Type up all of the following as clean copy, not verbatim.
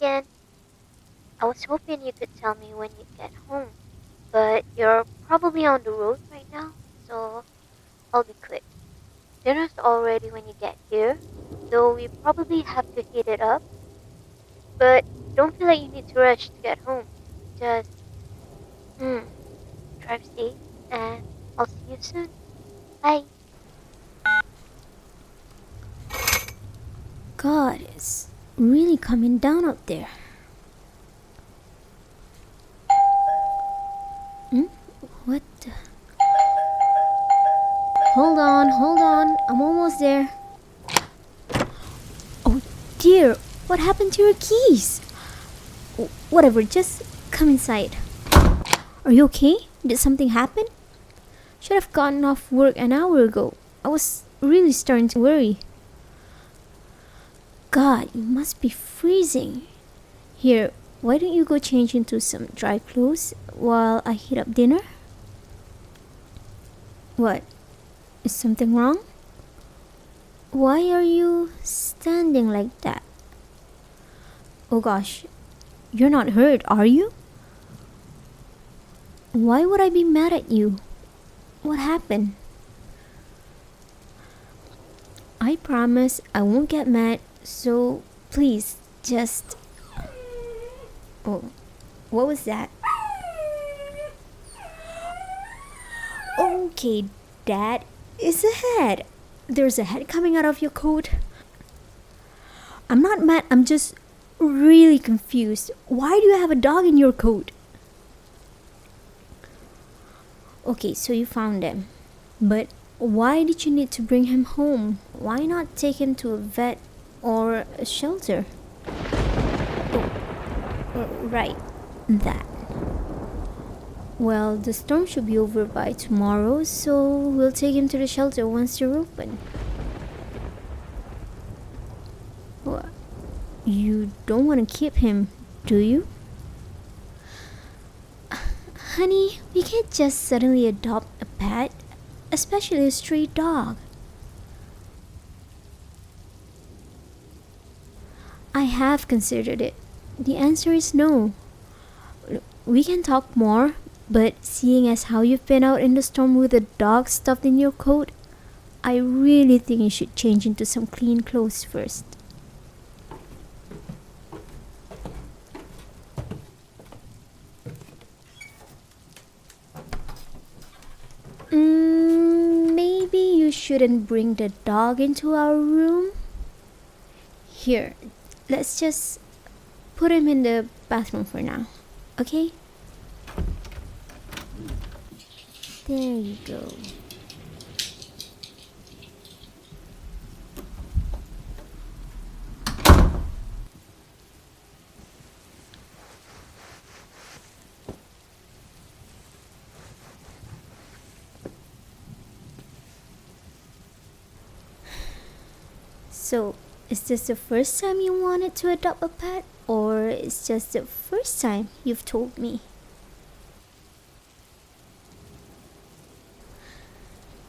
again. I was hoping you could tell me when you get home, but you're probably on the road right now, so I'll be quick. Dinner's all ready when you get here, though we probably have to heat it up, but don't feel like you need to rush to get home. Just, hmm, drive safe, and I'll see you soon. Bye. God, it's really coming down out there. Hmm? What the? Hold on. I'm almost there. Oh dear, what happened to your keys? Whatever, just come inside. Are you okay? Did something happen? Should have gotten off work an hour ago. I was really starting to worry. God, you must be freezing. Here, why don't you go change into some dry clothes while I heat up dinner? What? Is something wrong? Why are you standing like that? Oh gosh, you're not hurt, are you? Why would I be mad at you? What happened? I promise I won't get mad, so please just. Oh, what was that? Okay, Dad, it's a head. There's a head coming out of your coat. I'm not mad, I'm just really confused. Why do you have a dog in your coat? Okay, so you found him. But why did you need to bring him home? Why not take him to a vet or a shelter? Right, that. Well, the storm should be over by tomorrow, so we'll take him to the shelter once they're open. What? You don't want to keep him, do you? Honey, we can't just suddenly adopt a pet, especially a stray dog. I have considered it. The answer is no. We can talk more, but seeing as how you've been out in the storm with a dog stuffed in your coat, I really think you should change into some clean clothes first. Maybe you shouldn't bring the dog into our room. Here, let's just put him in the bathroom for now, okay? There you go. So, is this the first time you wanted to adopt a pet, or it's just the first time you've told me?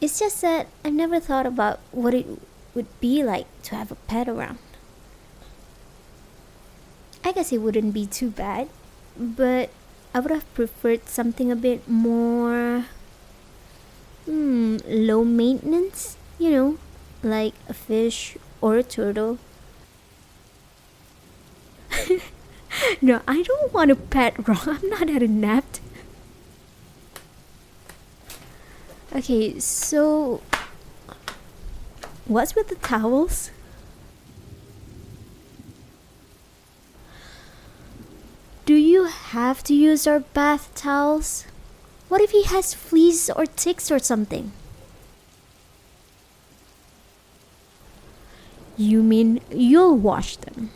It's just that I've never thought about what it would be like to have a pet around. I guess it wouldn't be too bad, but I would have preferred something a bit more low maintenance, like a fish or a turtle. No, I don't want a pet raw. I'm not that inept. Okay, so what's with the towels? Do you have to use our bath towels? What if he has fleas or ticks or something? You mean you'll wash them?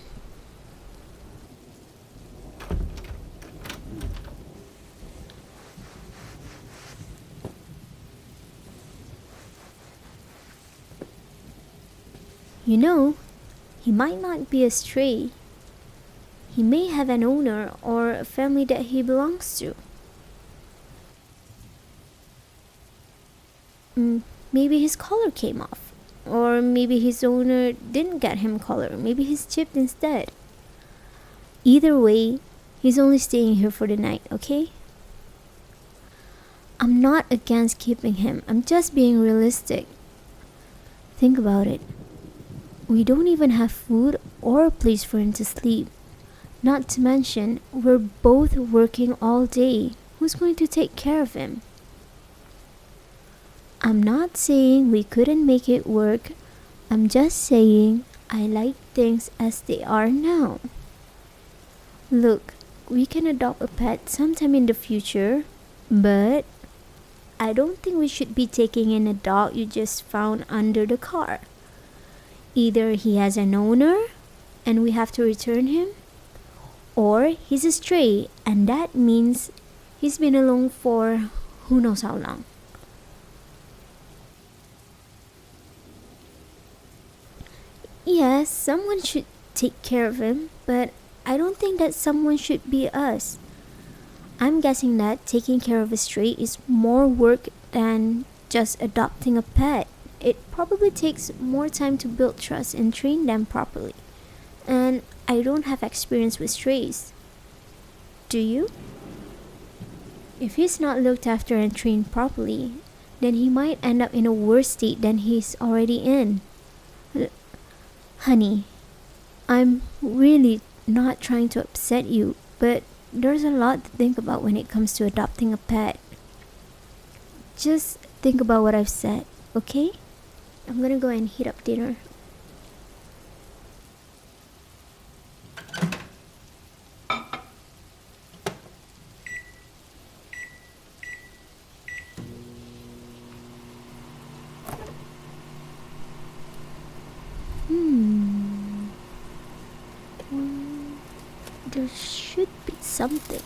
You know, he might not be a stray. He may have an owner or a family that he belongs to. Maybe his collar came off. Or maybe his owner didn't get him collar. Maybe he's chipped instead. Either way, he's only staying here for the night, okay? I'm not against keeping him. I'm just being realistic. Think about it. We don't even have food or a place for him to sleep. Not to mention, we're both working all day. Who's going to take care of him? I'm not saying we couldn't make it work. I'm just saying I like things as they are now. Look, we can adopt a pet sometime in the future, but I don't think we should be taking in a dog you just found under the car. Either he has an owner and we have to return him, or he's a stray and that means he's been alone for who knows how long. Yes, someone should take care of him, but I don't think that someone should be us. I'm guessing that taking care of a stray is more work than just adopting a pet. It probably takes more time to build trust and train them properly. And I don't have experience with strays. Do you? If he's not looked after and trained properly, then he might end up in a worse state than he's already in. L- Honey, I'm really not trying to upset you, but there's a lot to think about when it comes to adopting a pet. Just think about what I've said, okay? I'm gonna go and heat up dinner. Hmm. Well, there should be something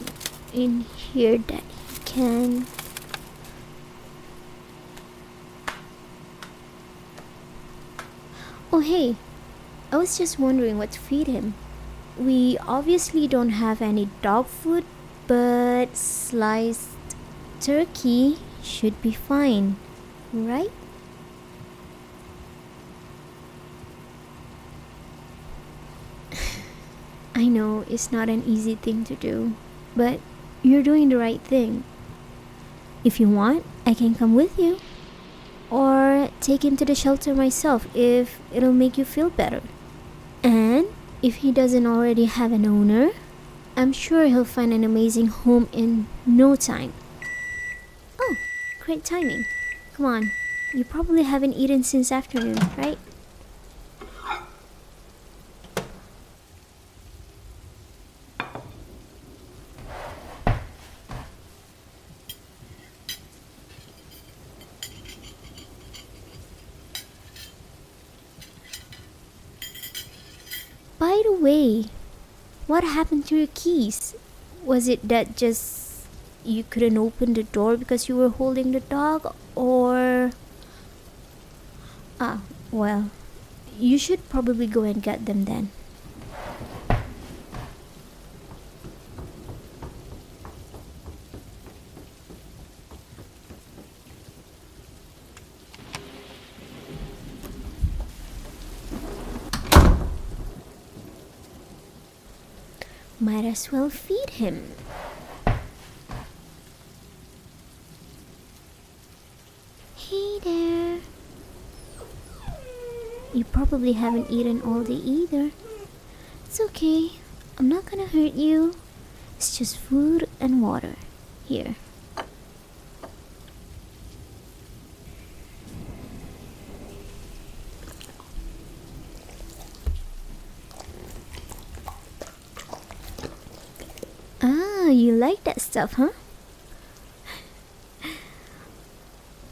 in here that he can. Oh, hey, I was just wondering what to feed him. We obviously don't have any dog food, but sliced turkey should be fine, right? I know it's not an easy thing to do, but you're doing the right thing. If you want, I can come with you. Or take him to the shelter myself if it'll make you feel better. And if he doesn't already have an owner, I'm sure he'll find an amazing home in no time. Oh, great timing. Come on, you probably haven't eaten since afternoon, right? By the way, what happened to your keys? Was it that just you couldn't open the door because you were holding the dog, or... Ah, well, you should probably go and get them then. Might as well feed him. Hey there. You probably haven't eaten all day either. It's okay. I'm not gonna hurt you. It's just food and water. Here. Ah, you like that stuff, huh?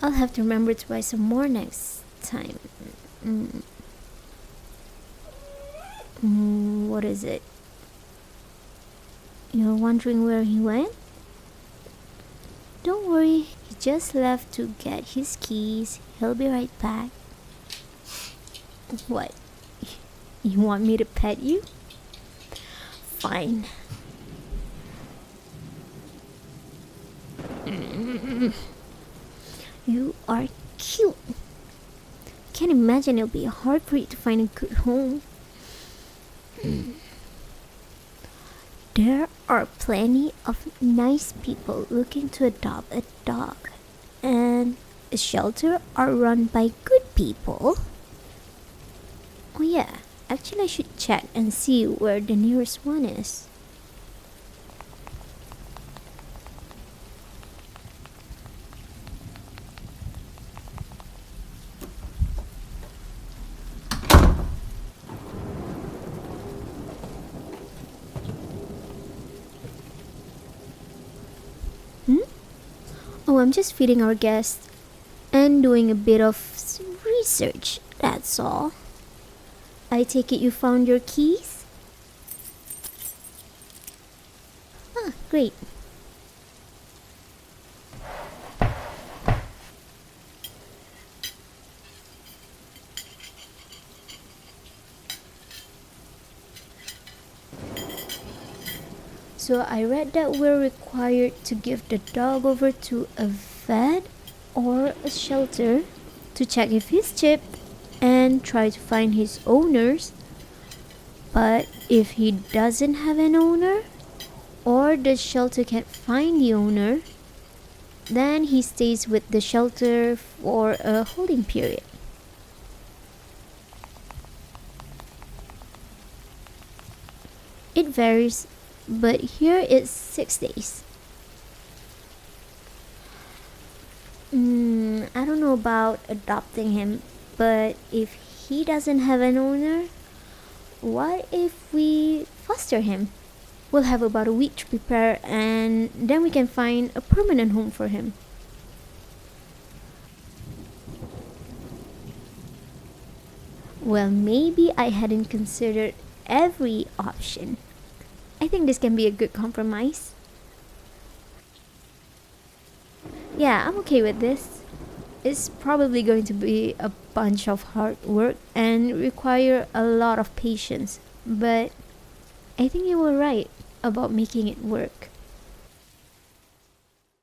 I'll have to remember to buy some more next time. Mm. What is it? You're wondering where he went? Don't worry, he just left to get his keys. He'll be right back. What? You want me to pet you? Fine. You are cute. Can't imagine it'll be hard for you to find a good home. are plenty of nice people looking to adopt a dog, and a shelter are run by good people. Oh, yeah, actually, I should check and see where the nearest one is. Hmm? Oh, I'm just feeding our guests and doing a bit of research, that's all. I take it you found your keys? Ah, great. So I read that we're required to give the dog over to a vet or a shelter to check if he's chipped and try to find his owners. But if he doesn't have an owner or the shelter can't find the owner, then he stays with the shelter for a holding period. It varies, but here it's 6 days. I don't know about adopting him, but if he doesn't have an owner, what if we foster him? We'll have about a week to prepare and then we can find a permanent home for him. Well, maybe I hadn't considered every option. I think this can be a good compromise. Yeah, I'm okay with this. It's probably going to be a bunch of hard work and require a lot of patience, but I think you were right about making it work.